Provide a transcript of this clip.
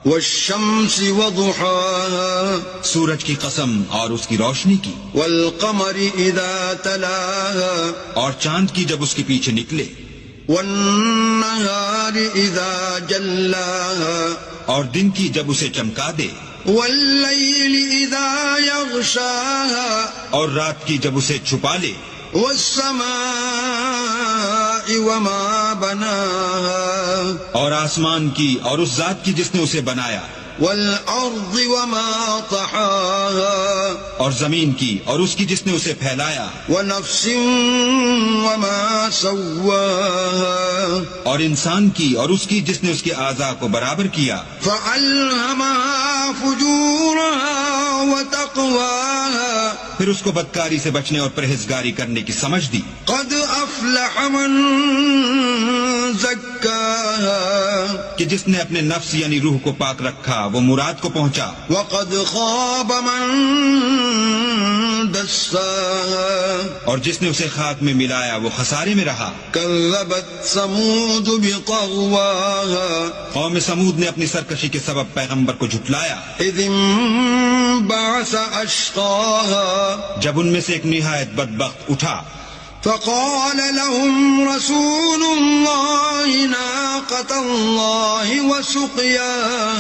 والشمس وضحاها سورج کی قسم اور اس کی روشنی کی، والقمر اذا تلاها اور چاند کی جب اس کے پیچھے نکلے، والنهار اذا جلاها اور دن کی جب اسے چمکا دے، والليل اذا يغشاها اور رات کی جب اسے چھپا لے، والسماء وما بناها اور آسمان کی اور اس ذات کی جس نے اسے بنایا، والأرض وما طحاها اور زمین کی اور اس کی جس نے اسے پھیلایا، ونفس وما سواها اور انسان کی اور اس کی جس نے اس کے اعضاء کو برابر کیا، فألهمها فجورها وتقواها پھر اس کو بدکاری سے بچنے اور پرہیزگاری کرنے کی سمجھ دی۔ قد أفلح من زكاها کہ جس نے اپنے نفس یعنی روح کو پاک رکھا وہ مراد کو پہنچا، وقد خاب من دساها اور جس نے اسے خاک میں ملایا وہ خسارے میں رہا۔ كذبت ثمود بطغواها قوم سمود نے اپنی سرکشی کے سبب پیغمبر کو جھٹلایا، إذ انبعث أشقاها جب ان میں سے ایک نہایت بدبخت اٹھا، فقال لهم رسول الله ناقة الله وسقياها